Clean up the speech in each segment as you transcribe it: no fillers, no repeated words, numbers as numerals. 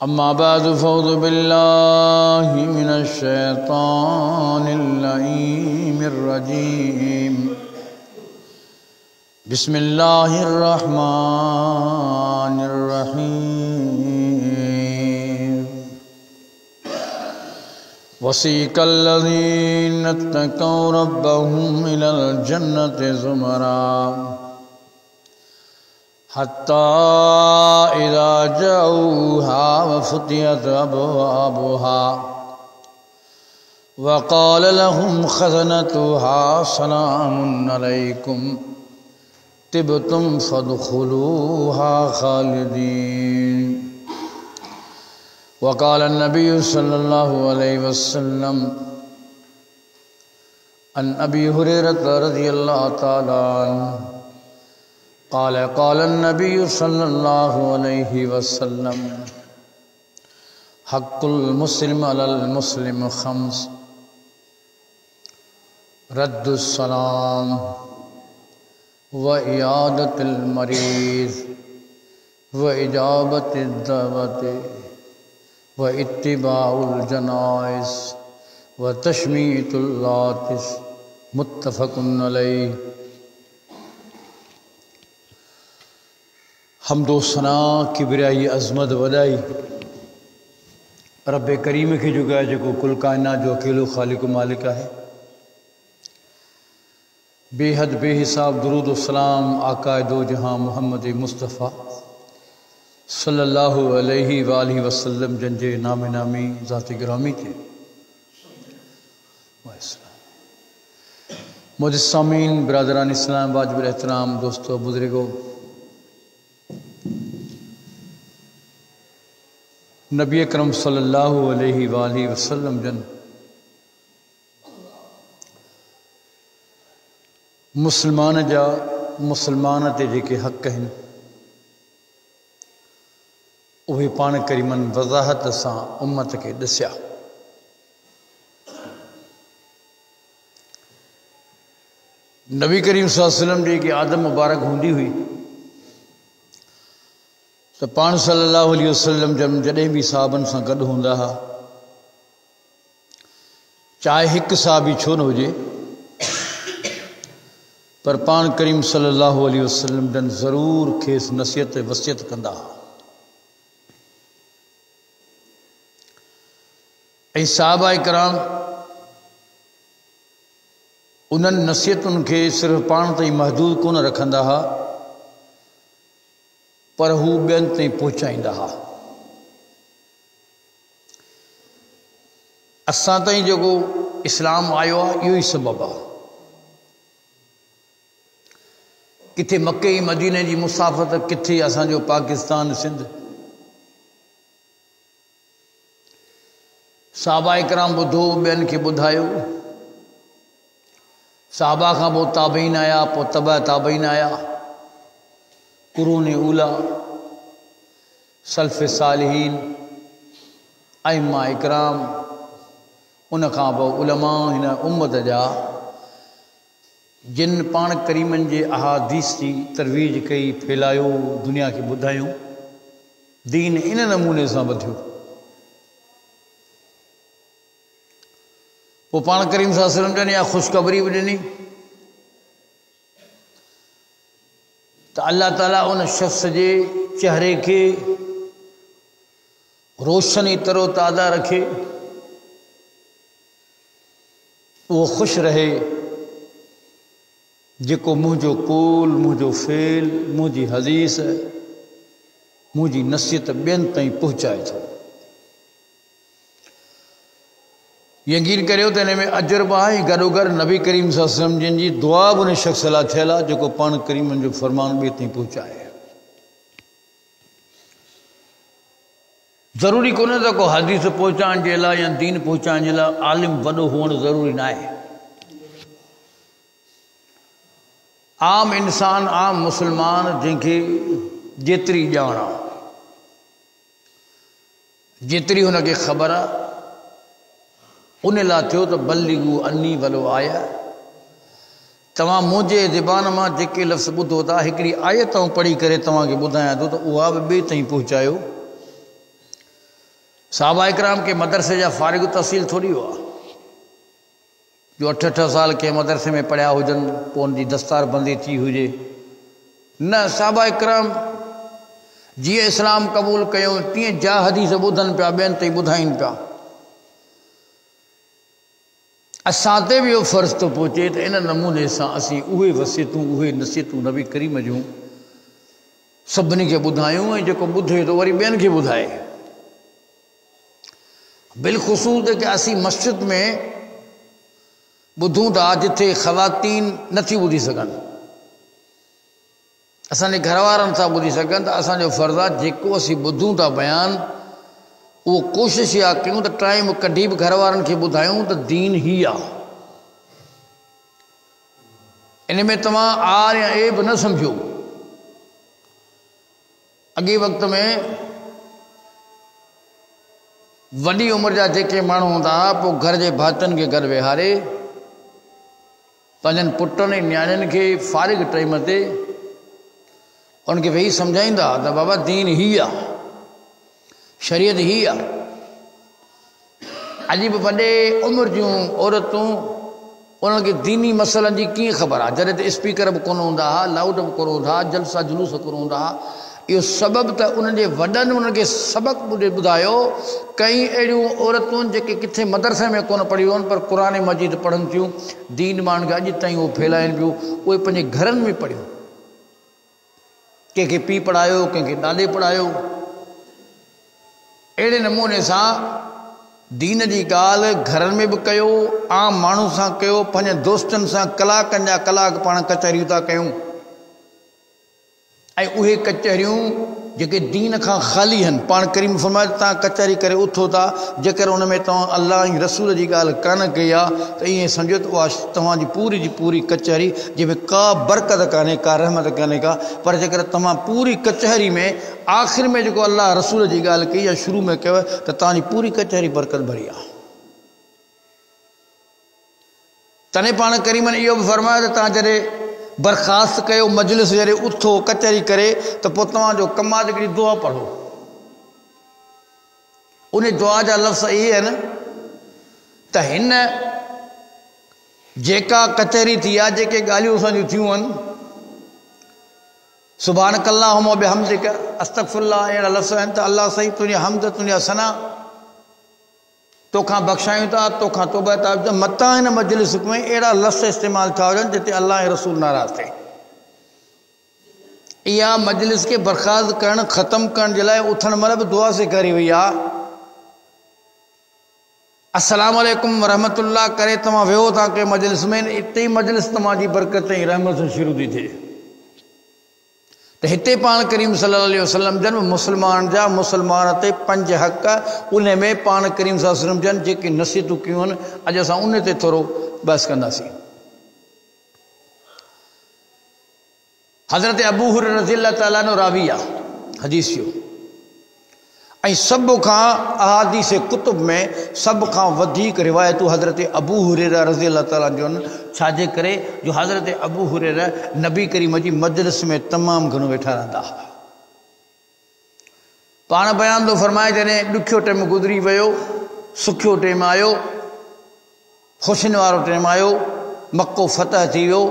अम्मा बाद फ़ौज़ु बिल्लाहि मिनश शैतानिर लईमिर रजीम बिस्मिल्लाहिर रहमानिर रहीम वसीक़ल लज़ीना इत्तक़ौ रब्बहुम इलल जन्नति ज़ुमरा हत्ता इज़ा जअऊहा वफ़ुतिहत अबवाबुहा वक़ाल लहुम ख़ज़नतुहा सलामुन अलैकुम तिबतुम फ़दख़ुलूहा ख़ालिदीन। वक़ाल नबिय्यु सल्लल्लाहु अलैहि वसल्लम अन अबी हुरैरता रज़ियल्लाहु तआला अन्हु क़ाल क़ाल नबिय्यु सल्लल्लाहु अलैहि वसल्लम हक़्क़ुल मुस्लिम अलल मुस्लिम ख़म्स रद्दुस सलाम व इयादतुल मरीज़ व इजाबतिद दावति व इत्तिबाउल जनाइज़ व तशमीतुल आतिश मुत्तफ़क़ुन अलैहि। हमदो सना किबरियाई अज़मत वॾाई रब करीम खे जुॻाए जेको कुल काइनात जो अकेलो ख़ालिक़ मालिक आहे। बेहद बेहिसाब दुरूद व सलाम आकाए दो जहां मोहम्मद मुस्तफ़ा सल्लल्लाहु अलैहि वालैहि वसल्लम जंहिंजे नामे नामी ज़ात गिरामी थे। मुजस्समीन बिरादरान इस्लाम वाजिब एहतराम दोस्तों बुजुर्गों, नबी अकरम सल्लल्लाहु अलैहि वालैहि वसल्लम जन मुसलमान जा मुसलमान ते जेके हक़ आहिनि उहे पाण करीमन वज़ाहत सां उम्मत खे ॾसिया। नबी करीम सल्लल्लाहु अलैहि वसल्लम जेकी आदत मुबारक हूंदी हुई तो पाण सल्लल्लाहु अलैहि वसल्लम जॾहिं बि साहबन सां गॾु हूंदा हुआ, चाहे हिकु साहबी छो न हुजे, पर पाण करीम सल्लल्लाहु अलैहि वसल्लम जन ज़रूर खेसि नसीहत वसियत कंदा हुआ। ऐं साहबा इकराम उन्हनि नसीहतुनि खे सिर्फ़ु पाण ताईं महदूद कोन रखंदा हुआ, पर हू ॿियनि ताईं पहुचाईंदा हुआ। असां ताईं जेको इस्लाम आयो आहे इहो ई सबबु आहे। किथे मके मदीने जी मुसाफ़त, किथे असांजो पाकिस्तान सिंध। साहबा इकराम ॿुधो, ॿियनि खे ॿुधायो। साहबा खां पोइ ताबईन आया, पोइ तबा ताबईन आया, कुरून उला, सल्फ़ सालिहीन, अइम्मा इकराम, उन खां पोइ उलमा हिन उम्मत जा जिन पाण करीमन जे अहादीस जी तरवीज कई, फैलायो, दुनिया खे ॿुधायूं, दीन इन नमूने सां वधियो। पोइ पाण करीम सल्लल्लाहु अलैहि वसल्लम जन या ख़ुशख़बरी बि ॾिनी त अल्लाह ताला उन शख़्स जे चेहरे खे रोशनी तरो ताज़ा रखे, उहो ख़ुशि रहे जेको मुंहिंजो कौल, मुंहिंजो फ़ेल, मुंहिंजी हदीस, मुंहिंजी नसीहत ॿियनि ताईं पहुचाए थो। यकीन करियो त हिन में अजर बि आहे, गॾोगॾु नबी करीम सल्लल्लाहु अलैहि वसल्लम जिन जी दुआ बि उन शख़्स लाइ थियल आहे जेको पाण करीमन जो फ़रमान ॿिए ताईं पहुचाए। ज़रूरी कोन्हे त को हदीस पहुचाइण जे लाइ या दीन पहुचाइण जे लाइ आलिम वॾो हुअणु ज़रूरी न आहे। आम इंसान, आम मुसलमान जंहिंखे जेतिरी ॼाण आहे, जेतिरी हुनखे ख़बर आहे, उन लाइ थियो त बल्लिगू अन्नी वलो आया। तव्हां मुंहिंजे ज़बान मां जेके लफ़्ज़ ॿुधो था, हिकिड़ी आयत पढ़ी करे तव्हांखे ॿुधायां थो त उहा बि ॿिए ताईं पहुचायो। साहबा इकराम के मदरसे जा फारिग तहसील थोड़ी हुआ जो 8 साल के मदरसे में पढ़िया हुजनि पोइ उनजी दस्तार बंदी थी हुजे न। साहबा इकराम जीअं इस्लाम क़बूल कयूं तीअं जा हदीस ॿुधनि पिया ॿियनि ताईं ॿुधाइनि पिया। असां ते बि इहो फ़र्ज़ु थो पहुचे त इन नमूने सां असीं उहे वसियतूं उहे नसीहतूं नबी करीम जूं सभिनी खे ॿुधायूं ऐं जेको ॿुधे थो वरी ॿियनि खे ॿुधाए। बिलख़ुसूस कि असीं मस्जिद में ॿुधूं था जिथे ख़वातीन नथी ॿुधी सघनि, असांजे घर वारनि सां ॿुधी सघनि त असांजो फ़र्ज़ु आहे जेको असीं ॿुधूं था बयानु उहो कोशिशि इहा कयूं त टाइम कढी बि घर वारनि खे ॿुधायूं त दीन ही आहे। इन में तव्हां आर या ए बि न सम्झो। अॻे वक़्त में वॾी उमिरि जा जेके माण्हू हूंदा हुआ पोइ घर जे भातियुनि खे गॾु वेहारे पंहिंजनि पुटनि ऐं नियाणियुनि खे फारिग टाइम ते उनखे वेही सम्झाईंदा त बाबा दीन ही आहे, शरीयत ही आहे। अॼु बि वॾे उमिरि जूं औरतूं उन्हनि खे दीनी मसइलनि जी कीअं ख़बर आहे जॾहिं त स्पीकर बि कोन हूंदा हुआ, लाउड बि कोन हूंदा हुआ, जलसा जुलूस कोन हूंदा हुआ। इहो सबबु त उन्हनि जे वॾनि उन्हनि खे सबक़ु ॿुधायो। कई अहिड़ियूं औरतूं जेके किथे मदरसे में कोन पढ़ियूं आहिनि पर क़ुर मजीद पढ़नि थियूं, दीन माण्हुनि खे अॼु ताईं उहो फैलाइनि पियूं, उहे पंहिंजे घरनि में पढ़ियूं। कंहिंखे पीउ पढ़ायो, कंहिंखे ॾाॾे पढ़ायो। अहिड़े नमूने सां दीन जी ॻाल्हि घरनि में बि कयो, आम माण्हू सां कयो, पंहिंजे दोस्तनि सां कलाकनि जा कलाक पाण कचहरियूं था कयूं। ऐं उहे कचहरियूं जेके दीन खां ख़ाली आहिनि, पाण करीम फरमाए तव्हां कचहरी करे उथो था, जेकर उन में तव्हां अल्लाह ऐं रसूल जी ॻाल्हि कान कई आहे त ईअं सम्झो त उहा तव्हांजी पूरी जी पूरी कचहरी जंहिंमें का बरकत कान्हे, का रहमत कान्हे का। पर जेकर तव्हां पूरी कचहरी में आख़िर में जेको अल्लाह रसूल जी ॻाल्हि कई या शुरू में कयो त तव्हांजी पूरी कचहरी बरकत भरी आहे। तॾहिं पाण करीमनि इहो बि फरमायो त तव्हां जॾहिं बर्खास्त कयो मजलिस जॾहिं उथो कचहरी करे त पोइ तव्हांजो कमु आहे हिकिड़ी दुआ पढ़ो। उन दुआ जा लफ़्ज़ इहे आहिनि त हिन जेका कचहरी थी आहे, जेके ॻाल्हियूं असांजूं थियूं आहिनि, सुभानक अल्लाहुम्मा बिहम्दिक अस्तगफिरुल्लाह, अहिड़ा लफ़्ज़ आहिनि त अल्लाह सही तुंहिंजी हमद तुंहिंजा सना, तोखां बख़्शायूं था, तोखां तौबा था। मतां हिन मजलिस में अहिड़ा लफ़्ज़ इस्तेमालु था हुजनि जिते अल्लाह ऐं रसूल नाराज़ थिए। इहा मजलिस खे बर्खास्त करणु ख़तमु करण जे लाइ उथण महिल बि दुआ सेखारी वई आहे। अस्सलाम वालेकुम वरहमतुल्लाह करे तव्हां वेहो था के मजलिस में, इते ई मजलिस तव्हांजी बरकत ऐं रहमत शुरू थी थिए। त हिते पाण करीम सल्लल्लाहु अलैहि वसल्लम जन मुस्लमान जा मुस्लमान ते 5 हक़, उन में पाण करीम सल्लल्लाहु अलैहि वसल्लम जन जेके नसीहतूं कयूं आहिनि, अॼु असां उन ते थोरो बहस कंदासीं। हज़रत अबू हुरैरा रज़ियल्लाहु ताला अन्हु रावी आहे हदीस जो, ऐं सभ खां अहादीस कुतुब में सभ खां वधीक रिवायतूं हज़रत अबू हुरैरा रज़ियल्लाहु ताला जो आहिनि। छाजे करे जो हज़रत अबू हुरैरा नबी करीम जी मजलिस में तमामु घणो वेठा रहंदा हुआ। पाण बयान थो फरमाए जॾहिं ॾुखियो टाइम गुज़री वियो, सुखियो टाइम आयो, ख़ुशियुनि वारो टाइम आयो, मक्को फतह थी वियो,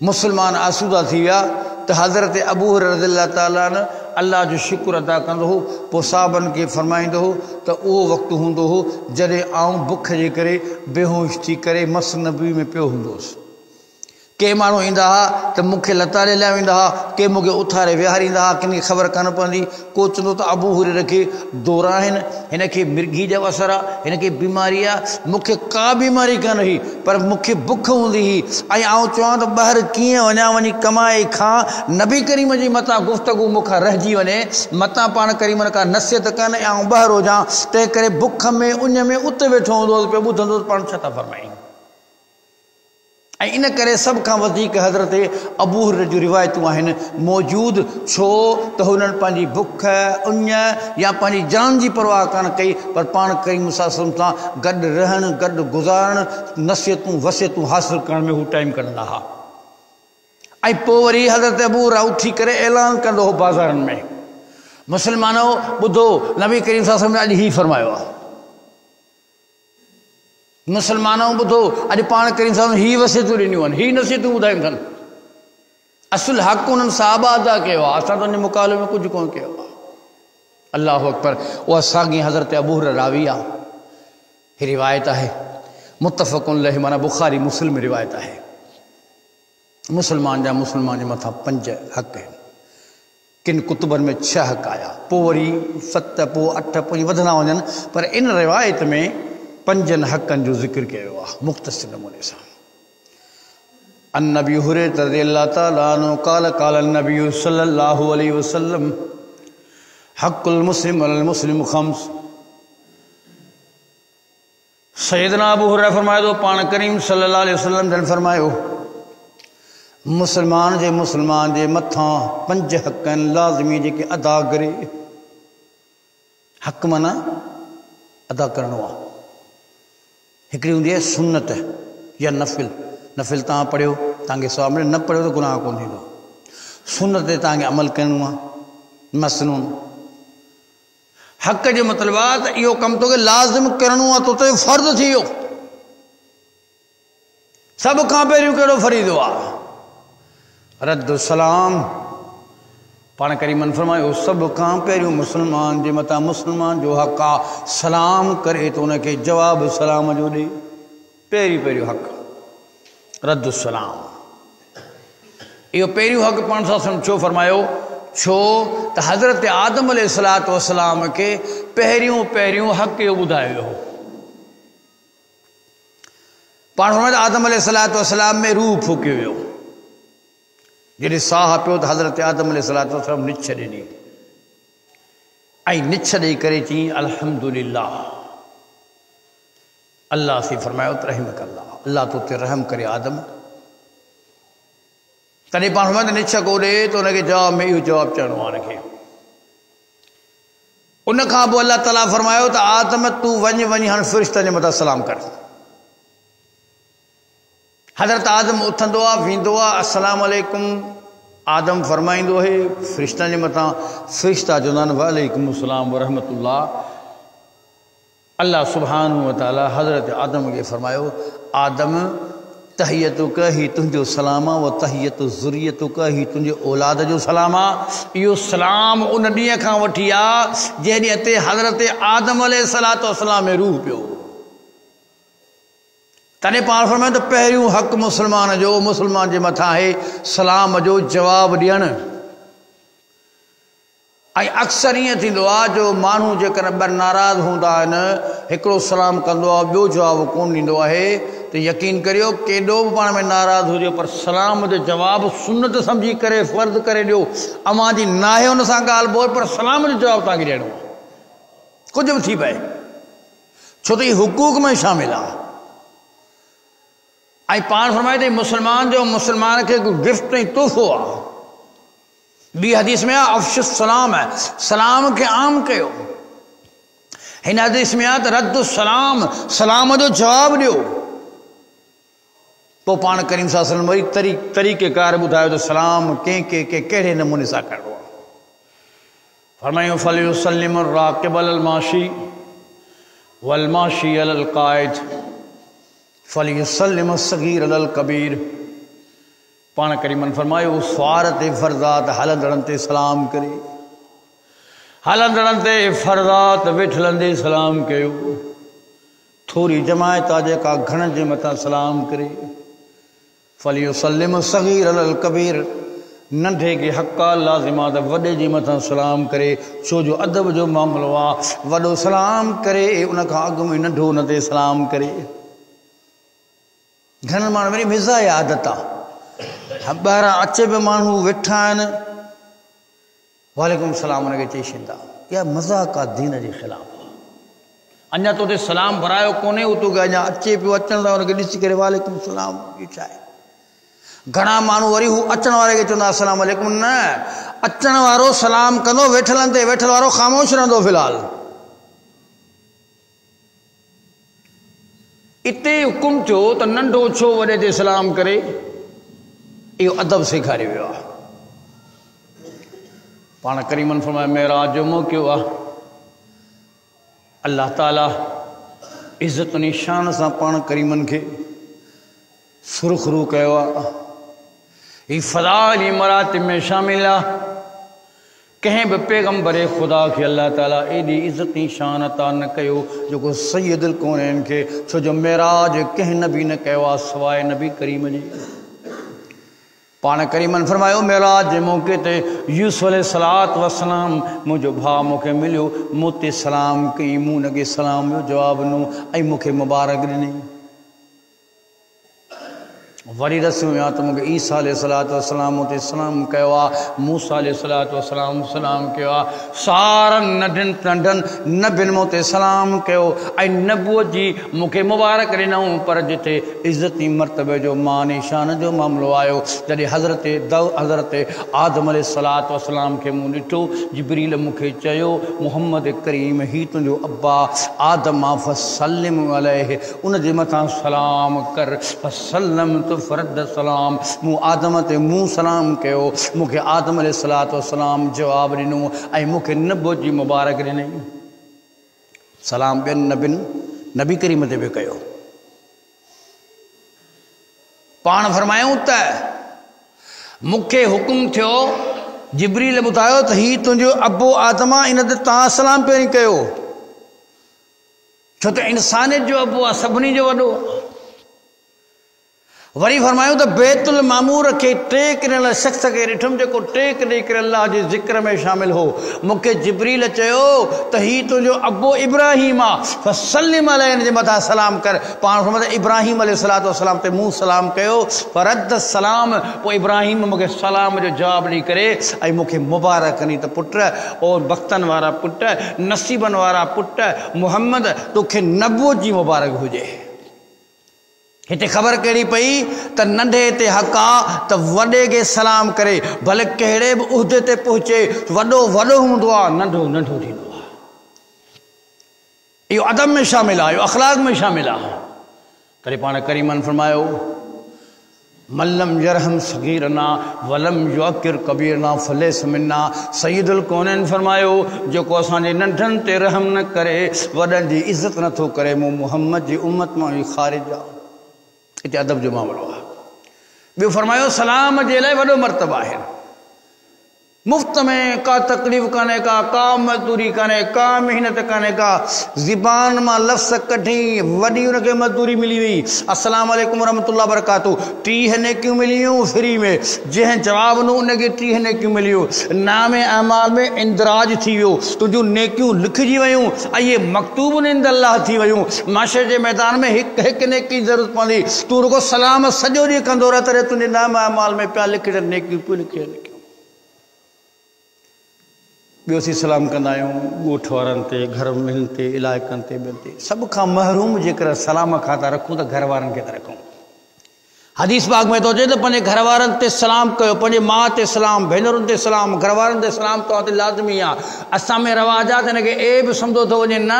मुस्लमान आसूदा थी विया, त हज़रत अबू हुरैरा रज़ियल्लाहु ताला अन्हु अल्लाह जो शुक्र अदा कंदो हो। पोइ साहबनि खे फरमाईंदो हो त उहो वक़्तु हूंदो हो जॾहिं आउं बुख जे करे बेहोश थी करे मस नबी में पियो हूंदो हुउसि। के माण्हू ईंदा हुआ त मूंखे लताड़े लाइ वेंदा हुआ, के मूंखे उथारे विहारींदा हुआ, किन खे ख़बर कान पवंदी। को चवंदो त अबू हुरैरा खे दौरा आहिनि, हिन खे मिर्गी जो असरु आहे, हिन खे बीमारी आहे। मूंखे का बीमारी कान हुई, पर मूंखे बुख हूंदी हुई ऐं आउं चवां त ॿाहिरि कीअं वञा, वञी कमाए खां, नबी करीम जी मथां गुफ़्तगू मूंखां रहिजी वञे, मथां पाण करीम का नसीहत कान ऐं आउं ॿाहिरि हुजां, तंहिं करे बुख में उन में उते वेठो हूंदो पियो ॿुधंदो पाण छा था फरमाईं। ऐं इन करे सभ खां वधीक हज़रत अबू हुरैरा जूं रिवायतूं आहिनि मौजूदु, छो त हुननि पंहिंजी बुख उञ या पंहिंजी जान जी परवाह कान कई, पर पाण करीम सल्लल्लाहु अलैहि वसल्लम सां गॾु रहणु, गॾु गुज़ारणु, नसीहतूं वसियतूं हासिलु करण में हू टाइम कढंदा हुआ। ऐं पोइ वरी हज़रत अबू हुरैरा उथी करे ऐलान कंदो हो बाज़ारनि में, मुसलमानों ॿुधो, नबी करीम सल्लल्लाहु अलैहि वसल्लम अॼु ही फरमायो आहे। मुसलमानों ॿुधो, अॼु पाण करीम सल्लल्लाहु अलैहि वसल्लम ही वसियतूं ॾिनियूं आहिनि, ही नसीहतूं ॿुधायूं अथनि। असुल हक़ उन्हनि साहबा अदा कयो आहे, असां त उन मुक़ाबले में कुझु कोन कयो आहे। अल्लाहु अकबर। उहा साॻी हज़रत अबू हुरैरा रावी आहे। ही रिवायत आहे मुत्तफ़क़ुन अलैहि, माना बुख़ारी मुस्लिम रिवायत आहे। मुसलमान जे मथां 5 हक़ आहिनि। किन कुतुबनि में 6 हक़ आया, पोइ वरी 7, पोइ 8, पोइ वधंदा वञनि, पर इन रिवायत में 5 हक़नि जो ज़िक्र कयो आहे मुख़्तसिर नमूने सां। अन नबी हुरैरा रज़ियल्लाहु तआला अन्हु क़ाल क़ाल नबी सल्लल्लाहु अलैहि वसल्लम हक़्क़ुल मुस्लिम अलल मुस्लिम ख़म्स। सैयदना अबू हुरैरा फरमाए थो, पाण करीम सल्लल्लाहु अलैहि वसल्लम जन फरमायो, मुसलमान जे मथां 5 हक़ आहिनि लाज़मी जेके अदा करे। हक़ माना अदा करणो आहे। हिकिड़ी हूंदी आहे सुन्नत या नफ़िल। नफ़िल तव्हां पढ़ियो तव्हांखे सवाब मिले, न पढ़ियो त गुनाह कोन थींदो। सुन्नत ते तव्हांखे अमल करिणो आहे, मसनून। हक़ जो मतिलबु आहे त इहो कमु तोखे लाज़िम करिणो आहे, तो ते फ़र्ज़ थी वियो। सभ खां पहिरियों कहिड़ो फरीज़ो आहे? रद्दु सलाम। पाण करीमन फरमायो, सभ खां पहिरियों मुसलमान जे मथां मुसलमान जो हक़ आहे सलाम करे तो उनखे जवाबु सलाम जो ॾे। पहिरियों हक़ रद्दु सलाम। इहो पहिरियों हक़ पाण सां छो फरमायो? छो त हज़रत आदम अलैहिस्सलातु वस्सलाम खे पहिरियों हक़ इहो ॿुधायो हो। पाण फरमायो आदम अलैहिस्सलातु वस्सलाम में रूह फूकियो वियो। जॾहिं साह पियो त हज़रत आदम अलैहिस्सलातु वस्सलाम निछ ॾिनी ऐं निछ ॾेई करे चई अल्हम्दुलिल्लाह। अल्लाह से फरमायो त रहमक अल्लाह, अल्लाह तो ते रहम करे आदम। तॾहिं पाण फरमायो त निछ को ॾे त हुनखे जवाब में इहो जवाबु चवणो आहे हुनखे। उन खां पोइ अल्लाह ताला फरमायो त आदम तूं वञ हाणे फ़रिश्तनि जे मथां सलाम कर। हज़रत आदम उथंदो आहे, वेंदो आहे, अस्सलाम वालेकुम आदम फरमाईंदो आहे फ़रिश्तनि जे मथां। फ़रिश्ता चवंदा आहिनि वालेकुम अस्सलाम व रहमतुल्लाह। अल्लाह सुब्हानहू व तआला हज़रत आदम खे फरमायो, आदम तहियतुक ही तुंहिंजो सलाम आहे, व तहियतु ज़ुरियतुक ही तुंहिंजे औलाद जो सलाम आहे। इहो सलाम उन ॾींहं खां वठी आहे जंहिं ॾींहं ते हज़रत आदम अलैहिस्सलातु वस्सलाम में रूह पियो। तॾहिं पाण फरमायो त पहिरियों हक़ मुसलमान जे मथां आहे सलाम जो जवाबु ॾियणु। ऐं अक्सर ईअं थींदो आहे जो माण्हू जेकर ॿ नाराज़ हूंदा आहिनि, हिकिड़ो सलाम कंदो आहे, ॿियो जवाबु कोन ॾींदो आहे, त यकीन करियो केॾो बि पाण में नाराज़ हुजे पर सलाम जो जवाबु सुन्नत सम्झी करे फ़र्ज़ करे ॾियो। अव्हां जी नाहे हुन सां ॻाल्हि ॿोल, पर सलाम जो जवाबु तव्हांखे ॾियणो आहे, कुझु बि थी पए, छो त हीउ हुकूक में शामिल आहे। ऐं पाण फरमाए थी मुसलमान खे गिफ्ट ऐं तोहफ़ो आहे। ॿी हदीस में आहे अफ़शुस सलाम आहे, सलाम खे आम कयो। हिन हदीस में आहे त रद्दु सलाम, सलाम जो जवाबु ॾियो। पोइ पाण करीम सल्लल्लाहु अलैहि वसल्लम वरी तरीक़ेकार ॿुधायो त सलाम कंहिं कहिड़े नमूने सां करिणो आहे। फरमायो फलयुसल्लिम राकिब अलल माशी वल माशी अलल क़ाइद फलयुसल्लिम सगीर अलल कबीर। पाण करीमन फरमायो स्वार ते फर्ज़ात हलंदड़नि ते सलाम करे, हलंदड़नि ते फर्ज़ात वेठलनि ते सलाम कयो। थोरी जमायत आहे जेका घणनि जे मथां सलाम करे। फलयुसल्लिम सगीर अलल कबीर, नंढे खे हक़ लाज़िम आहे त वॾे जे मथां सलाम करे, छो जो अदब जो मामिलो आहे। वॾो सलाम करे उन खां अॻु में नंढो उन ते सलाम करे। घणनि माण्हू वरी मिज़ाज आदत आहे, ॿाहिरां अचे बि माण्हू वेठा आहिनि, वालेकुम सलाम हुनखे चई छॾींदा। इहा मज़ाक़ आहे, दीन जे ख़िलाफ़ आहे। अञा तो ते सलाम भरायो कोन्हे, उहो तोखे अञा अचे पियो, अचण सां हुनखे ॾिसी करे वालेकुम सलाम, इहो छा आहे? घणा माण्हू वरी हू अचण वारे खे चवंदा अस्सलाम वालेकुम, न, अचण वारो सलाम कंदो, वेठलनि ते वेठल वारो ख़ामोश रहंदो। फ़िलहाल इते हुकुम थियो त नंढो छो वॾे ते सलाम करे, इहो अदब सेखारियो वियो आहे। पाण करीमन फरमाया मेराज जो मौक़ो आहे। अल्लाह ताला इज़्ज़त निशान सां पाण करीमन खे सुरखरू कयो आहे। ही फ़ज़ाइल मरातिब में शामिल आहे। कंहिं बि पैगम्बर ख़ुदा खे अल्लाह ताला एॾी इज़्ज़त शान अता न कयो जेको सैयदुल कौनैन खे, छो जो मेराज कंहिं नबी न कयो आहे सवाइ नबी करीम जी। पाण करीमन फरमायो मेराज जे मौक़े ते यूसुफ अलैहिस्सलातु वस्सलाम मुंहिंजो भाउ मूंखे मिलियो, मूं ते सलाम कई, मूं हुनखे सलाम जो जवाबु ॾिनो ऐं मूंखे मुबारक ॾिनई। वरी रस्म में त मूंखे ईसा अलैहिस्सलातु वस्सलाम मूं ते सलाम कयो आहे, मूसा अलैहिस्सलातु वस्सलाम सलाम कयो आहे। सारनि नंढनि नंढनि नबियुनि मूं ते सलाम कयो ऐं नबूअत जी मूंखे मुबारक ॾिनऊं। पर जिथे इज़्ज़ती मर्तबे जो मान शान जो मामिलो आयो, जॾहिं हज़रत आदम अलैहिस्सलातु वस्सलाम खे मूं ॾिठो, जिब्रील मूंखे चयो मुहम्मद करीम ही तुंहिंजो अब्बा आदम आहे, फसल्लिम अलैहि, उनजे मथां सलाम कर। फसल्लम फरद सलाम, मूं आदम ते मूं सलाम कयो, मूंखे आदम अलैहिस्सलातु वस्सलाम जवाबु ॾिनो ऐं मूंखे नबूअत जी मुबारक ॾिनई। सलाम ॿियनि नबियुनि नबी करीम ते बि कयो। पाण फरमायूं त मूंखे हुकुम थियो, जिब्रील ॿुधायो त ही तुंहिंजो अबो आदम आहे, इन ते तव्हां सलाम पहिरीं कयो, छो त इंसानियत जो अबो आहे, सभिनी जो वॾो। वरी फरमायूं त बैतुल मामूर खे टेक ॾियण शख़्स खे ॾिठुमि जेको टेक ॾेई करे अल्लाह जे ज़िक्र में शामिल हो। मूंखे जिब्रील चयो त ही तुंहिंजो अबो इब्राहिम आहे, फसल्लिम अलैहि, हिन जे मथां सलाम कर। पाण फरमायो इब्राहिम अलैहिस्सलातु वस्सलाम ते मूं सलाम कयो, फरद सलाम, पोइ इब्राहिम मूंखे सलाम जो जवाबु ॾेई करे ऐं मूंखे मुबारक कनी त पुट और बख़्तनि वारा पुट, नसीबनि वारा पुट मुहम्मद, तोखे नबूअत जी मुबारक हुजे। हिते ख़बर कहिड़ी पई त नंढे ते हक़ आहे त वॾे खे सलाम करे, भले कहिड़े बि उहिदे ते पहुचे, वॾो वॾो हूंदो आहे, नंढो नंढो थींदो आहे। इहो अदब में शामिल आहे, इहो अख़लाक़ में शामिल आहे। तॾहिं पाण करीमन फरमायो मल्लम यरहम सगीरना वलम युअक्किर कबीरना फलैस मिन्ना। सैयदुल कौनैन फरमायो जेको असांजे नंढनि ते रहम न करे, वॾनि जी इज़त नथो करे, मूं मुहम्मद जी उम्मत मां ई ख़ारिज आहे। हिते अदब जो मामिलो आहे। ॿियो फरमायो सलाम जे लाइ वॾो मर्तबा आहे। मुफ़्त में का तकलीफ़ कान्हे, का मज़दूरी कान्हे, का मेहनत कान्हे, का ज़बान मां लफ़्ज़ कढी वॾी हुनखे मज़दूरी मिली हुई, अस्सलाम वालेकुम वरहमतुल्लाह बरकातहू, 30 नेकियूं मिलियूं फ्री में। जंहिं जवाबु ॾिनो उनखे 30 नेकियूं मिलियूं। नामे अमाल में इंदिराज थी वियो, तुंहिंजूं नेकियूं लिखिजी वियूं ऐं इहे मकतूब इंद अल्लाह थी वियूं। माशर जे मैदान में हिकु नेकी जी ज़रूरत पवंदी, तूं रुगो सलाम सॼो ॾींहुं कंदो रह, तॾहिं तुंहिंजे नामे अमाल में पिया लिखी नेकियूं पियूं लिखी। ॿियो असीं सलाम कंदा आहियूं ॻोठ वारनि ते, घर में ते, इलाइक़नि ते, ॿियनि ते। सभ खां महरूम जेकर सलाम खां था रखूं त घर वारनि खे था रखूं। हदीस पाक में तो अचे त पंहिंजे घर वारनि ते सलाम कयो, पंहिंजे माउ ते सलाम, भेनरुनि ते सलाम, घर वारनि ते सलाम तव्हां ते लाज़मी आहे। असां में रवाज आहे त हिनखे बि सम्झो थो वञे, न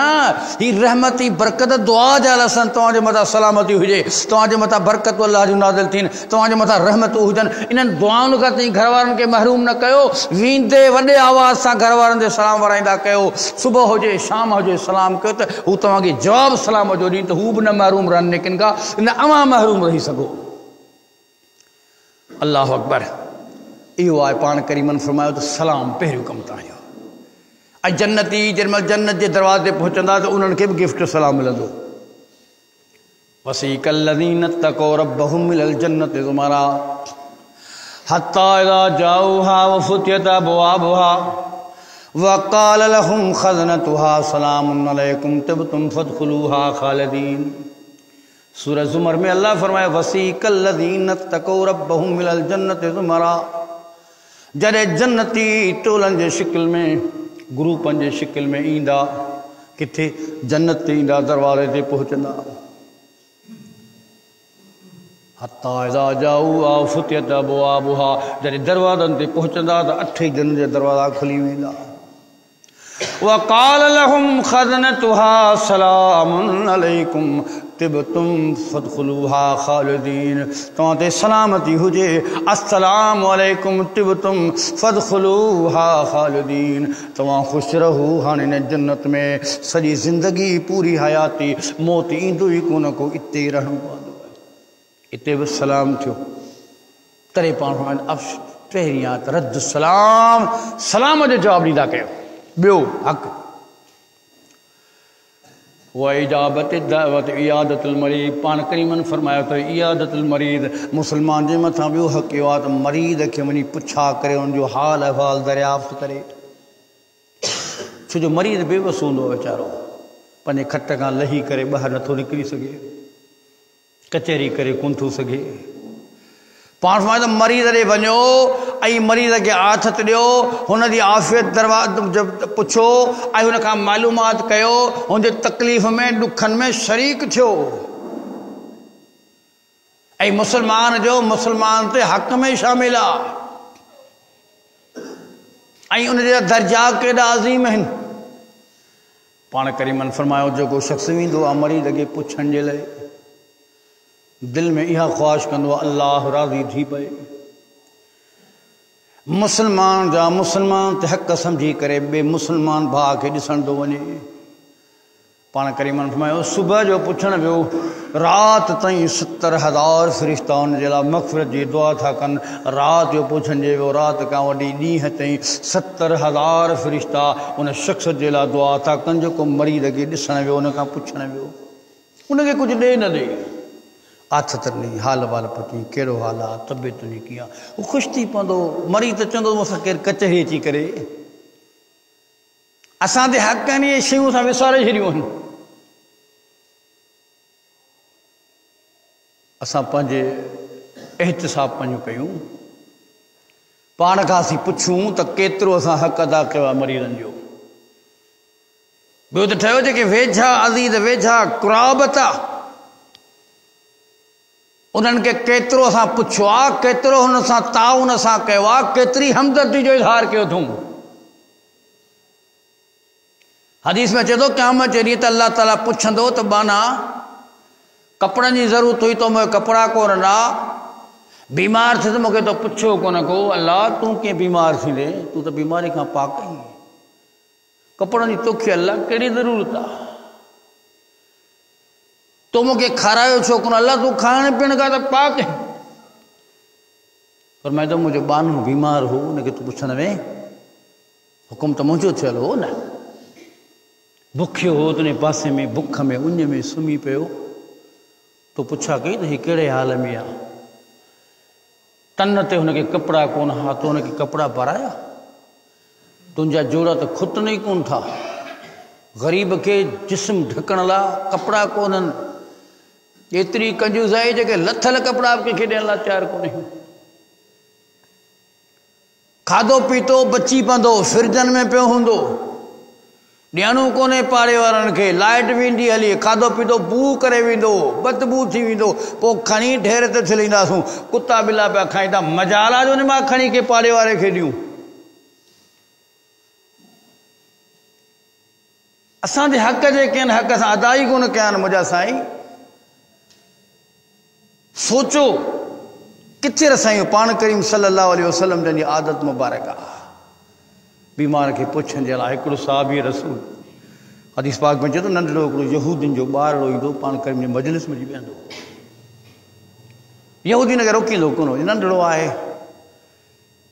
ही रहमत ही बरकत दुआ जा लसन, तव्हांजे मथां सलामती हुजे, तव्हांजे मथां बरकत अल्लाह जूं नाज़िल थियनि, तव्हांजे मथां रहमतूं हुजनि। इन्हनि दुआउनि खां तव्हां घर वारनि खे महरूम न कयो। वेंदे वॾे आवाज़ सां घर वारनि ते सलाम वराईंदा कयो। सुबुह हुजे शाम हुजे सलाम कयो त हू तव्हांखे जवाबु सलाम जो ॾींहुं, त हू बि न महरूम रहनि नेकिन खां, न अवां महरूम रही सघो। अल्लाह अकबर। इहो आहे पाण करीमन फरमायो त सलाम पहिरियों कमु तव्हांजो। ऐं जन्नती जेॾीमहिल जन्नत जे दरवाज़े ते पहुचंदा त उन्हनि खे बि गिफ्ट सलाम मिलंदो। वसीकल लज़ीन तक़ौ रब्बहुम इलल जन्नति ज़ुमरा हत्ता इज़ा जाऊहा वफ़ुतिहत अबवाबुहा वक़ाल लहुम ख़ज़नतुहा सलामुन अलैकुम तिबतुम फदख़ुलूहा ख़ालिदीन। सूरह ज़ुमर में अल्लाह फरमाए वसीकल लज़ीन तक़ौ रब्बहुम इलल जन्नति ज़ुमरा। जॾहिं जन्नती टोलनि जे शिकिल में, ग्रुपनि जे शिकिल में ईंदा, किथे जन्नत ते ईंदा, दरवाज़े ते पहुचंदा। हत्ता इज़ा जाऊहा फ़ुतिहत अबवाबुहा, जॾहिं दरवाज़नि ते पहुचंदा त 8 जन्नत जा दरवाज़ा खुली वेंदा। वक़ाल लहुम ख़ज़नतुहा सलामुन अलैकुम, तिबतुम फदखुलूहा खालिदीन, तव्हां ते सलामती हुजे। अस्सलामु अलैकुम तिबतुम फदखुलूहा खालिदीन, तव्हां ख़ुशि रहो हाणे हिन जन्नत में सॼी ज़िंदगी पूरी हयाती, मौत ईंदो ई कोन को, इते रहणो पवंदो। इते बि सलाम थियो, तॾहिं पाण पहिरियां त रद्द सलाम, सलाम जो जवाबु ॾींदा कयो। ॿियो हक़ इजाबत दावत इयादतुल मरीद, पाण करीमन फरमायो त इयादतुल मरीद, मुसलमान जे मथां ॿियो हक़ इहो आहे त मरीद खे वञी पुछा करे हुनजो हाल अहवाल दरियाफ़्त करे। छो जो मरीद बेवस हूंदो वीचारो, पंहिंजे खट खां लही करे ॿाहिरि नथो निकिरी सघे, कचहरी करे कोन थो सघे। पाण फरमायो त मरीज़ ॾे वञो ऐं मरीज़ खे आथत ॾियो, हुनजी आफ़ियत पुछो ऐं हुनखां मालूमात कयो, हुनजे तकलीफ़ में ॾुखनि में शरीक थियो। ऐं मुसलमान जो मुसलमान ते हक़ में शामिल आहे, ऐं उनजा दर्जा केॾा अज़ीम आहिनि। पाण करीमन फरमायो जेको शख़्स वेंदो आहे मरीज़ खे पुछण जे लाइ, दिल में इहा ख्वाहिश कंदो आहे अल्लाह राज़ी थी पए। मुसलमान जा मुसलमान ते हक़ सम्झी करे ॿिए मुसलमान भाउ खे ॾिसण थो वञे। पाण करीमन फरमायो सुबुह जो पुछण वियो, राति ताईं 70,000 फ़रिश्ता हुन जे लाइ मग़फ़िरत जी दुआ था कनि। राति जो पुछण जे वियो, राति खां वठी ॾींहं ताईं 70,000 फ़रिश्ता उन शख़्स जे लाइ दुआ था कनि जेको मरीज़ खे ॾिसण वियो, हुन खां पुछण वियो। उनखे कुझु ॾे न ॾे, आथत नहीं, हाल वाल पटी, कहिड़ो हाल आहे, तबियत तुंहिंजी कीअं, हू ख़ुशि थी पवंदो। मरीज़ त चवंदो मूंसां केरु कचहरी अची करे, असां ते हक़ आहिनि, इहे शयूं असां विसारे छॾियूं आहिनि। असां पंहिंजे एहतिसाब पंहिंजो कयूं, पाण खां असीं पुछूं त केतिरो असां हक़ अदा कयो आहे मरीज़नि जो। ॿियो त ठहियो जेके वेझा अज़ीज़ वेझा क़ुराबत आहे, उन्हनि खे केतिरो असां पुछियो आहे, केतिरो हुन सां ताउन असां कयो आहे, केतिरी हमदर्दी जो इज़हार कयो अथऊं। हदीस में चए थो क़यामत जे ॾींहुं त अल्लाह ताला पुछंदो त बाना कपिड़नि जी ज़रूरत हुई तो मूंखे कपिड़ा कोन ॾिना, बीमार थियुसि मूंखे तो पुछियो कोन को, अल्लाह तूं कीअं बीमार थींदे, तूं त बीमारी खां पाक आहीं, कपिड़नि जी तोखे अल्लाह कहिड़ी ज़रूरत आहे, तो मूंखे खारायो छो कोन, अल्लाह तूं खाइण पीअण खां त पाक आहीं। पर मैं तो मुंहिंजो बानू बीमार हो, उनखे तूं पुछण में हुकुम त मुंहिंजो थियल हो न, बुखियो हो तुंहिंजे पासे में, बुख में उञ में सुम्ही पियो, तो पुछा कई त हीउ कहिड़े हाल में आहे, तन ते हुनखे कपिड़ा कोन हा, तो हुनखे कपिड़ा पाराया, तुंहिंजा जोड़ा त खुटन ई कोन था, ग़रीब खे जिस्म ढकण लाइ कपिड़ा कोन्हनि, एतिरी कंजूसाई जेके लथल कपिड़ा कंहिंखे ॾियण लाइ तयारु कोन्हे। खाधो पीतो बची पवंदो, फ्रिजनि में पियो हूंदो, ॾियणो कोन्हे पाड़े वारनि खे, लाइट वेंदी हली, खाधो पीतो बू करे वेंदो, बदबू थी वेंदो, पोइ खणी ढेर ते छॾींदासूं, कुता बिला पिया खाईंदा, मजाला जो न मां खणी के पाड़े वारे खे ॾियूं। असांजे हक़ जेके आहिनि, हक़ सां अदा ई कोन कया आहिनि। मुंहिंजा साईं सोचो किथे रसायूं। पाण करीम सल्लल्लाहु अलैहि वसल्लम जंहिंजी आदत मुबारक आहे, बीमार खे पुछण जे लाइ हिकिड़ो साहबी रसूल हदीस पाक में चए थो नंढड़ो हिकिड़ो यहूदियुनि जो ॿारड़ो ईंदो, पाण करीम जी मजलिस में वेहंदो, यहूदी हुनखे रोकींदो कोन हो, नंढड़ो आहे,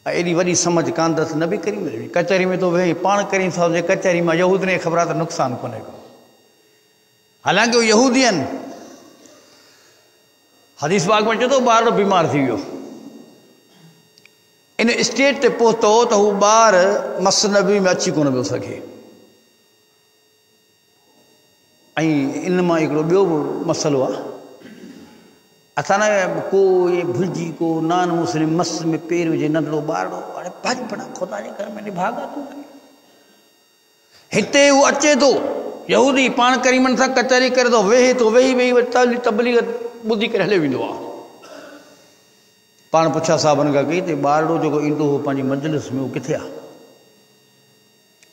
एॾी वॾी समझ कान अथसि, नबी करीम कचहरी में तो वेही, पाण करीम साहिब जे कचहरी मां यहूदियुनि खे ख़बर आहे त नुक़सानु कोन्हे को, हालांकि उहे यहूदी आहिनि। हदीस पाक में चए थो ॿारड़ो बीमार थी वियो, इन स्टेज ते पहुतो त हू ॿार मसनबी में अची कोन पियो सघे। ऐं इन मां हिकिड़ो ॿियो मसइलो आहे, अचानक को ये भुलिजी को नान मुस्लिम मस में पेर विझे, नंढड़ो ॿारड़ो, हाणे भॼ पड़ा खुदा जे घर में भागा तूं, हिते हू अचे थो यहूदी पाण करीमनि सां कचहरी करे थो, वेही थो, वेही तबलीग ॿुधी करे हले वेंदो आहे। पाण पुछा साहबनि खां कई त ॿारड़ो जेको ईंदो हो पंहिंजी मजलिस में, उहो किथे आहे?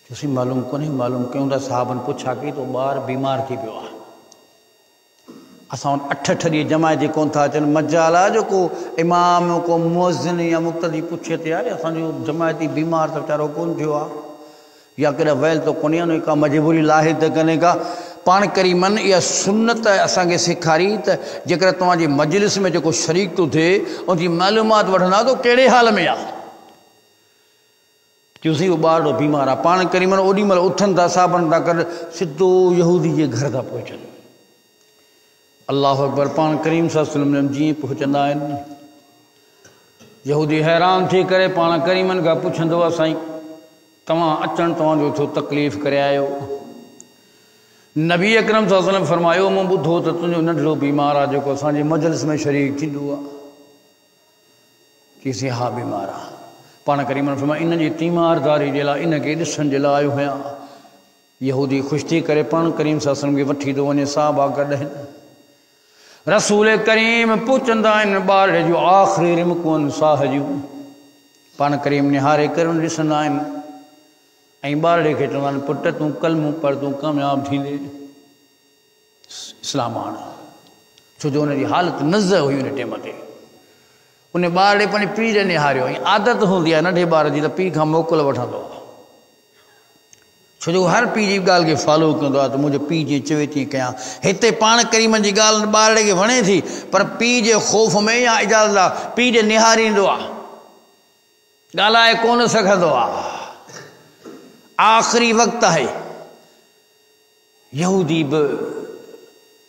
चयोसीं मालूम कोन्हे, मालूम कयूं था। साहबनि पुछा कई तो ॿार बीमार थी पियो आहे, असां 8 ॾींहं जमायती कोन था अचनि। मजाल आहे जो को इमाम को मुअज़्ज़िन या मुक़्तदी पुछे ते यार असांजो जमायती बीमार त वीचारो कोन थियो आहे या केॾा वैल तो कोन्हे न का मजबूरी लाहे त कने का पाण करीमन इहा सुन्नत असांखे सेखारी त जेकर तव्हांजी मजलिस में जेको शरीक थो थिए उनजी मालूमात वठंदा तो कहिड़े हाल में आहे चयोसीं उहो ॿार बीमार आहे। पाण करीमन ओॾी महिल उथनि था साबन था कनि सिधो यहूदी जे घर था पहुचनि। अल्लाह अकबर। पाण करीम सल्लल्लाहु जीअं पहुचंदा आहिनि यहूदी हैरान थी करे पाण करीमन खां पुछंदो आहे साईं तव्हां अचणु तव्हांजो छो तकलीफ़ करे आयो। नबी अकरम सल्लल्लाहु अलैहि वसल्लम फरमायो मूं ॿुधो त तुंहिंजो नंढड़ो बीमार आहे जेको असांजे मजलिस में शरीक थींदो आहे। चईसीं हा बीमार आहे। पाण करीमन फरमायो इन जी तीमारदारी जे लाइ इनखे ॾिसण जे लाइ आयो आहियां। यहूदी ख़ुशि थी करे पाण करीम सल्लल्लाहु अलैहि वसल्लम खे वठी थो वञे। साहबा गॾु रसूल करीम पहुचंदा आहिनि ॿार जूं आख़िरी रिमकूं आहिनि साह जूं। पाण करीम निहारे करे ॾिसंदा आहिनि ऐं ॿारड़े खे चवंदा आहिनि पुट तूं कलमो पढ़ तूं कामयाबु थींदे इस्लाम आण। छो जो हुनजी हालत नज़र हुई उन टाइम ते। उन ॿारड़े पंहिंजे पीउ ॾे निहारियो ऐं आदत हूंदी आहे नंढे ॿार जी त पीउ खां मोकल वठंदो आहे। छो जो हर पीउ जी ॻाल्हि खे फॉलो कंदो आहे त मुंहिंजो पीउ जीअं चवे तीअं कयां। हिते पाण करीमन जी ॻाल्हि ॿारड़े खे वणे थी पर पीउ जे ख़ौफ़ में या इजाज़त आहे पीउ ॾे निहारींदो आहे ॻाल्हाए कोन सघंदो आहे। आख़िरी वक़्तु आहे यहूदी बि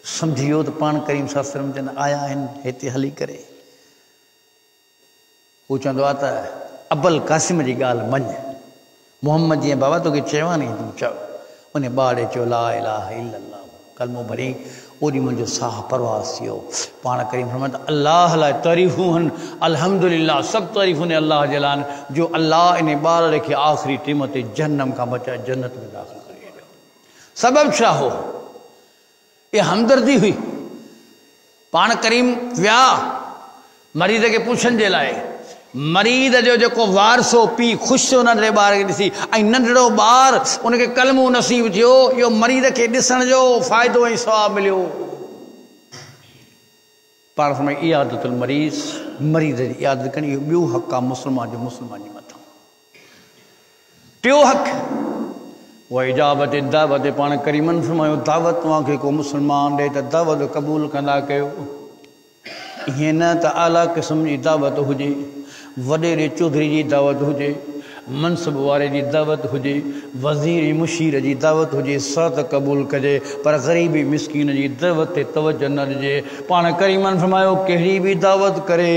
सम्झी वियो त पाण करीम सल्लल्लाहु अलैहि वसल्लम जन आया आहिनि हिते हली करे। हू चवंदो आहे त अबुल क़ासिम जी ॻाल्हि मञ मोहम्मद जीअं बाबा तोखे चवां नी तूं चओ। उन ॿारड़े चयो ला इलाहा इल्लल्लाह कलमो भरी। ओॾी मुंहिंजो साह परवास थियो। पाण करीम फरमायो त अल्लाह लाइ तारीफ़ूं आहिनि अल्हम्दुलिल्लाह सभु तारीफ़ूं आहिनि अल्लाह जे लाइ जो अल्लाह इन ॿारड़े खे आख़िरी टाइम ते जहन्नम खां बचाए जन्नत में दाख़िल करे छॾियो। सबबु छा हो? इहा हमदर्दी हुई। पाण करीम विया मरीज़ खे पुछण जे लाइ। मरीज़ जो जेको वारसो पीउ ख़ुशि थियो नंढड़े ॿार खे ॾिसी ऐं नंढड़ो ॿार उनखे कलमो नसीब थियो। इहो मरीज़ खे ॾिसण जो फ़ाइदो ऐं सवाबु मिलियो। पाण समय इयादतुल मरीज़ मरीज़ जी इयादत करणी इहो ॿियो हक़ आहे मुस्लमान जो मुस्लमान जे मथां। टियों हक़ उहा इजाबत दावत। पाण करीमन फरमायो दावत तव्हांखे को मुस्लमान ॾे त दावत क़बूल कंदा कयो। ईअं न त आला क़िस्म जी दावत हुजे वॾेरे चौधरी जी दावत हुजे मनसब वारे जी दावत हुजे वज़ीर मुशीर जी दावत हुजे सात क़बूल कजे पर ग़रीबी मिसकीन जी दावत ते तवजो न ॾिजे। पाण करीमन फरमायो कहिड़ी बि दावत करे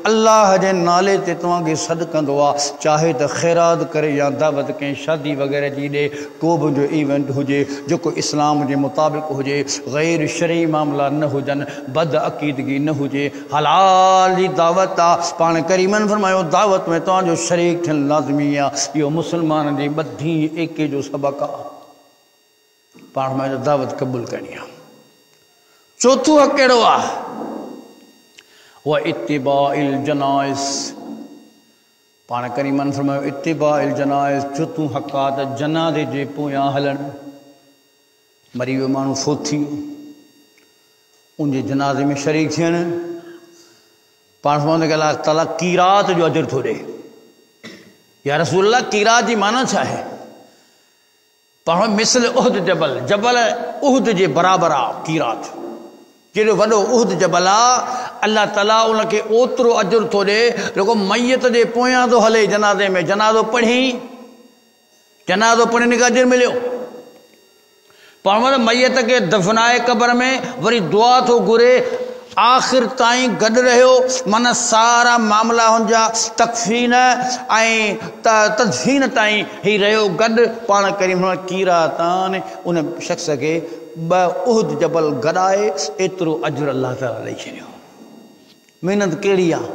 अल्लाह जे नाले ते तव्हांखे सॾु कंदो आहे चाहे त ख़ैरात करे या दावत कंहिं शादी वग़ैरह जी ॾे को बि जो इवेंट हुजे जेको इस्लाम जे मुताबिक़ हुजे ग़ैर शरई मामला न हुजनि बद अक़ीदगी न हुजे हलाल जी दावत आहे। पाण करीमन फरमायो दावत में तव्हांजो शरीक थियणु लाज़मी आहे। इहो मुस्लमान जी ॿधी एके जो सबक़ आहे। पाण में दावत क़बूल करणी आहे। चौथो हक़ कहिड़ो आहे? उहा इत्तिबाइल जनाइज़। पाण करीमन फरमायो इत्तिबाइल जनाइज़। चौथों हक़ आहे त जनाज़े जे पोयां हलणु। मरी वियो माण्हू फोत थी वियो उनजे जनाज़े में शरीक थियणु। पाण फरमाईंदो कि अल्लाह ताला क़ीरात जो अजर थो ॾे। या रसूल अल्लाह क़ीरात जी माना छा आहे? पाण मिसल उहद जबल जबल उहद जे बराबरि आहे क़ीरात। जेॾो वॾो उहद जबल आहे अल्लाह ताला उनखे ओतिरो अजर थो ॾे जेको मैयत जे पोयां थो हले जनाज़े में। जनाज़ो पढ़ी खे अजर मिलियो। पाण मैयत खे दफ़नाए क़बर में वरी दुआ थो घुरे आख़िर ताईं गॾु रहियो माना सारा मामला हुनजा तकफ़ीन ऐं तदफ़ीन ताईं ही रहियो गॾु। पाण करीम क़ीरातान उन शख़्स खे ॿ उहद जबल गॾाए एतिरो अजर अल्लाह ताला ॾेई छॾियो। महिनत कहिड़ी आहे?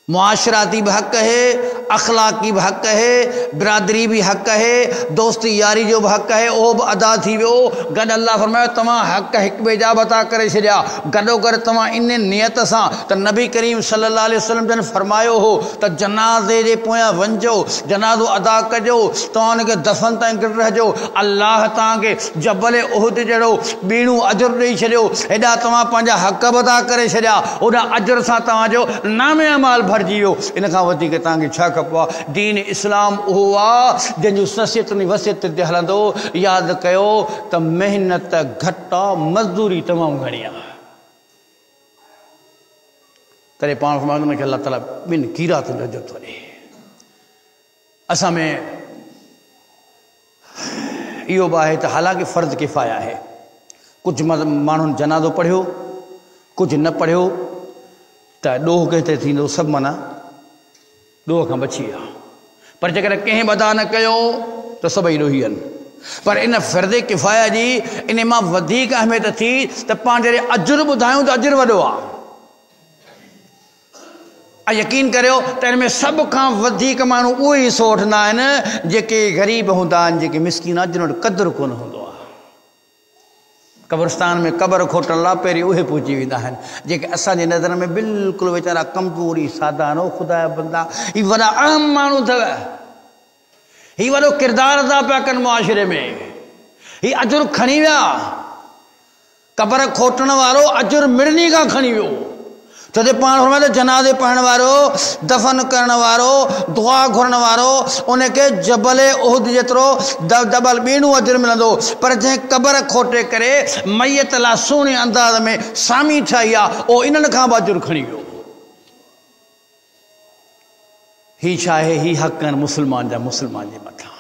मुआशराती भी हक़ है, अखलाक़ी भी हक़ है, बिरादरी भी हक़ है, दोस्ती यारी जो भी हक़ है उहो भी अदा थी वियो। गॾु अल्लाह फरमायो तव्हां हक़ हिक ॿिए जा अदा करे छॾिया। गॾोगॾु तव्हां इन नियत सां त नबी करीम सल्लल्लाहु अलैहि वसल्लम जन फरमायो हो त जनाज़े जे पोयां वञिजो, जनाज़ो अदा कजो, तव्हां उनखे दफ़न ताईं गॾु रहजो। अल्लाह तव्हांखे जबल उहद जहिड़ो ॿीणो अजुर ॾेई छॾियो। हेॾा तव्हां पंहिंजा हक़ बि अदा करे छॾिया, उन अजुर सां तव्हांजो नामे अमाल भरिजी वियो। इन खां वधीक तव्हांखे छा खपो आहे? दीन इस्लाम उहो आहे जंहिंजूं नसीहतुनि वसियत ते हलंदो। यादि कयो त महिनत घटि आहे, मज़दूरी तमामु घणी आहे। तॾहिं पाण फरमाईंदो हुनखे अलाह ताला ॿिनि क़ीरातुनि जो अजर थो ॾे। असां में इहो बि आहे त हालांकि फ़र्ज़ किफ़ाया आहे, कुझु माण्हुनि जनाज़ो पढ़ियो, कुझु न पढ़ियो, त ॾोह कंहिं थींदो, सभु माना ॾोह खां बची विया। पर जेकॾहिं कंहिं अदा न कयो त सभई ॾोही आहिनि। पर इन फ़र्ज़ किफ़ाया जी इन मां वधीक अहमियत थी त पाण जॾहिं अजुर ॿुधायूं त अजुर वॾो आहे। ऐं यकीन करियो त हिन में सभ खां वधीक माण्हू उहे ई हिसो वठंदा आहिनि जेके ग़रीब हूंदा आहिनि, जेके मिसकीन आहिनि, जिन वटि क़दुरु कोन हूंदो आहे। कब्रिस्तान में क़बर खोटण लाइ पहिरीं उहे पहुची वेंदा आहिनि जेके असांजे नज़र में बिल्कुलु वीचारा कमज़ोरी सादा आहिनि। ख़ुदा जा बंदा, ही वॾा अहम माण्हू अथव, ही वॾो किरदारु अदा पिया कनि मुआशिरे में, ही अजुर खणी विया। क़बर खोटण वारो अजुर मिड़नी खां खणी वियो। तॾहिं पाण फरमायो जनाज़े पढ़ण वारो, दफ़न करण वारो, दुआ घुरण वारो, उनखे जबल उहद जेतिरो डबल ॿीणो अजुर मिलंदो। पर जंहिं क़बर खोटे करे मैयत लाइ सुहिणे अंदाज़ में सामी ठाही आहे, उहो इन्हनि खां बि अजुर खणी वियो। ही छा आहे? ही हक़ आहिनि मुस्लमान जा मुस्लमान जे मथां।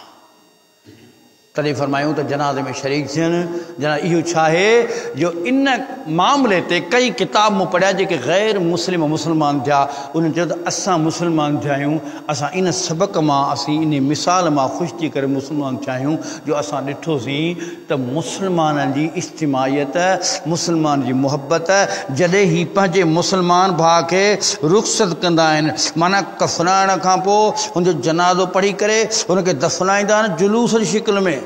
तॾहिं फरमायूं त जनाज़े में शरीक थियनि। जना इहो छा आहे जो इन मामले ते कई किताब मूं पढ़िया जेके ग़ैर मुस्लिम मुस्लमान थिया, उन्हनि चयो त असां मुस्लमान थिया आहियूं, असां इन सबक़ मां, असीं इन मिसाल मां ख़ुशि थी करे मुस्लमान थिया आहियूं जो असां ॾिठोसीं त मुस्लमाननि जी इज्तिमायत, मुस्लमान जी मुहबत, जॾहिं ही पंहिंजे मुस्लमान भाउ खे रुख़्सत कंदा आहिनि, माना कफ़नाइण खां पोइ हुनजो जनाज़ो पढ़ी करे हुनखे दफ़नाईंदा आहिनि जुलूस जी शिकिल में।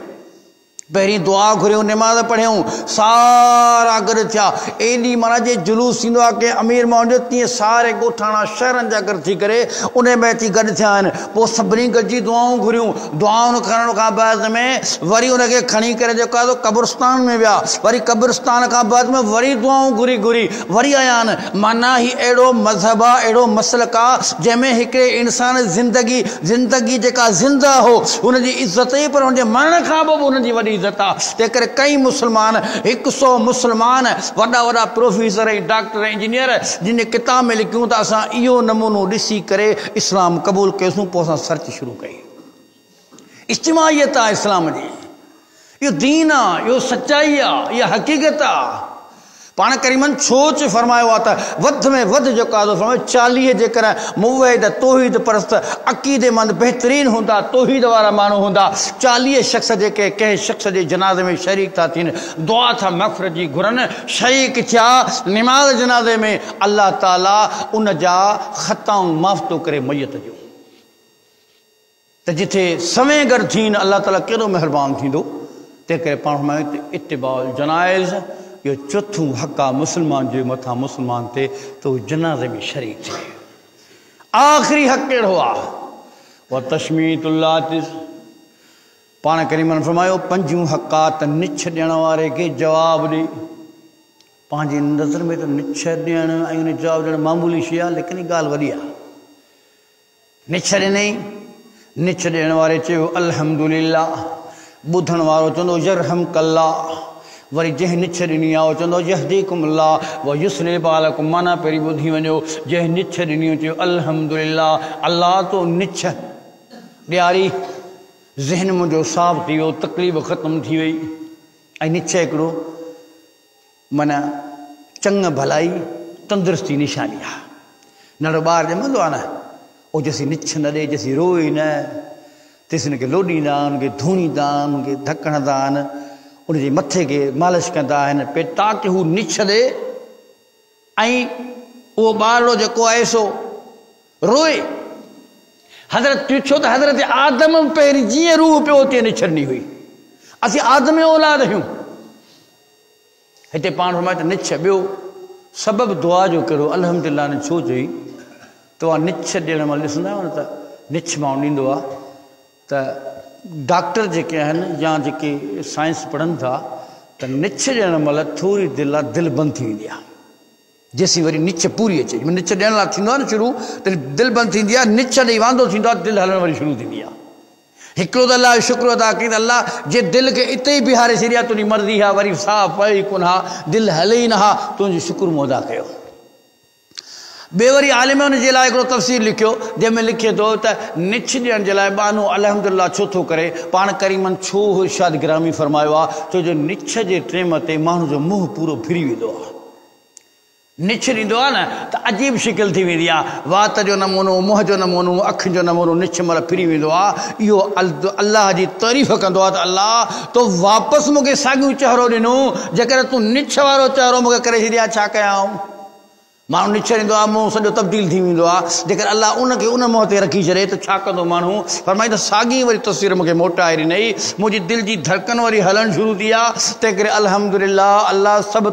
पहिरीं दुआ घुरियूं, निमाज़ पढ़ियूं, सारा गॾु थिया। एॾी माना जे जुलूस थींदो आहे की अमीर माण्हुनि जो, तीअं सारे ॻोठाणा शहरनि जा गॾु थी करे उन में अची गॾु थिया आहिनि। पोइ सभिनी गॾिजी दुआऊं घुरियूं। दुआऊं करण खां बाद में वरी उनखे खणी करे जेको आहे कब्रिस्तान में विया। वरी कब्रिस्तान खां बाद में वरी दुआऊं घुरी घुरी वरी आया आहिनि। माना ही अहिड़ो मज़हब आहे, अहिड़ो मसलक आहे जंहिंमें हिकिड़े इंसान ज़िंदगी जेका ज़िंदा हो हुनजी इज़त ई, पर हुनजे मरण खां पोइ हुनजी वॾी इज़त आहे। तंहिं करे कई मुस्लमान, 100 मुस्लमान, वॾा वॾा प्रोफेसर ऐं डॉक्टर इंजीनियर, जिन किताब में लिखियूं त असां इहो नमूनो ॾिसी करे इस्लाम क़बूल कयोसीं। पोइ असां सर्च शुरू कई। इज्तिमायत आहे इस्लाम जी, इहो दीन आहे, इहो सचाई आहे, इहा हक़ीक़त आहे। पाण करीमन सोच फरमायो आहे त वध में वधि जेको आहे फरमायो 40 जेकर मुवहिद तौहीद परस्त अक़ीदेमंद बहितरीन हूंदा, तौहीद वारा माण्हू हूंदा, 40 शख़्स जेके कंहिं शख़्स जे जनाज़े में शरीक था थियनि, दुआ था मग़फ़िरत जी घुरनि, शरीक थिया निमाज़ जनाज़े में, अल्लाह ताला उन जा ख़ताऊं माफ़ थो करे मैयत जूं। त जिथे समय गॾु थियनि अल्लाह ताला केॾो महिरबानी थींदो। तंहिं करे पाण फरमायो त इत्तिबाउल जनाइज़, इहो चोथों हक़ आहे मुस्लमान जे मथां मुस्लमान ते, त उहो जनाज़े में शरीक थिए। आख़िरी हक़ कहिड़ो आहे? व तशमीतुल्लातिस, पाण करीमन फरमायो 5 हक़ात निछ ॾियण वारे खे जवाबु ॾे। पंहिंजी नज़र में त निछ ॾियणु ऐं उन जवाबु ॾियणु मामूली शइ आहे, लेकिन ॻाल्हि वॾी आहे। निछ ॾिनई, निछ ॾियण वारे चयो अल्हम्दुलिल्लाह, ॿुधण वारो चवंदो यरहमकल्लाह, वरी जंहिं निछ ॾिनी आहे उहो चवंदो यहदीकुमुल्लाह व युस्लिह बालकुम, माना पहिरीं ॿुधी वञो, जंहिं निछ ॾिनी चयो अल्हम्दुलिल्लाह, अल्लाह तो निछ ॾियारी, ज़हन मुंहिंजो साफ़ थी वियो, तकलीफ़ ख़तमु थी वई। ऐं निछ हिकिड़ो माना चङ भलाई तंदुरुस्ती निशानी आहे। नंढो ॿारु ॼमंदो आहे न, उहो जेसीं निछ न ॾे, जेसीं रोए न, तेसीं हुनखे लोॾींदा आहिनि, हुनखे धूणींदा आहिनि, हुनखे धक हणंदा आहिनि, उनजे मथे खे मालिश कंदा आहिनि पे ताकि हू निछ ॾे। ऐं उहो ॿारड़ो जेको आहे सो रोए। हज़रत छो त हज़रत आदम पहिरीं जीअं रूह पियो तीअं निछरनी हुई। असीं आदम औलाद आहियूं। हिते पाण फरमाए त निछ। ॿियो सबबु दुआ जो कहिड़ो? अल्हम्दुलिल्लाह ने छो चई? तव्हां निछ ॾियण महिल ॾिसंदा आहियो न त निछ माण्हू ॾींदो आहे त डॉक्टर जेके आहिनि या जेके साइंस पढ़नि था त निछ ॾियण महिल थोरी दिलि आहे, दिलि बंदि थी वेंदी आहे जेसीं वरी निछ पूरी अचे। निछ ॾियण लाइ थींदो आहे न शुरू, त दिलि बंदि थींदी आहे, निछ ॾेई वांदो थींदो आहे, दिलि हलणु वरी शुरू थींदी आहे। हिकिड़ो त अलाह जो शुक्र अदा कई त अलाह जे दिलि खे इते ई बीहारे छॾिया, तुंहिंजी मर्ज़ी आहे, वरी साह पए ई कोन हा, दिलि हले ई न हा, तुंहिंजो शुक्र मूं अदा कयो। ॿिए वरी आलिम हुन जे लाइ हिकिड़ो तफ़सीर लिखियो जंहिंमें लिखे थो त निछ ॾियण जे लाइ बानो अल्हम्दुलिल्लाह छो थो करे? पाण करीमन छो इरशाद गिरामी फरमायो आहे? छो जो निछ जे टेम ते माण्हू जो मुंहुं पूरो फिरी वेंदो आहे। निछ ॾींदो आहे न त अजीब शिकिल थी वेंदी आहे, वात जो नमूनो, मुंहं जो नमूनो, अखियुनि जो नमूनो निछ महिल फिरी वेंदो आहे। इहो अलाह जी तारीफ़ कंदो आहे त अलाह तो वापसि मूंखे साॻियो चहिरो ॾिनो, जेकर तूं निछ वारो चहिरो मूंखे करे छॾिया छा कयां? माण्हू निछ ॾींदो आहे, मुंहुं सॼो तब्दील थी वेंदो आहे। जेकर अलाह उनखे उन मुंहं ते रखी छॾे त छा कंदो माण्हू? फरमाईं त साॻी वरी तस्वीर मूंखे मोटाए ॾिनई, मुंहिंजी दिलि जी धड़कन वरी हलणु शुरू थी आहे। तंहिं करे अल्हम्दुलिल्लाह अलाह सभु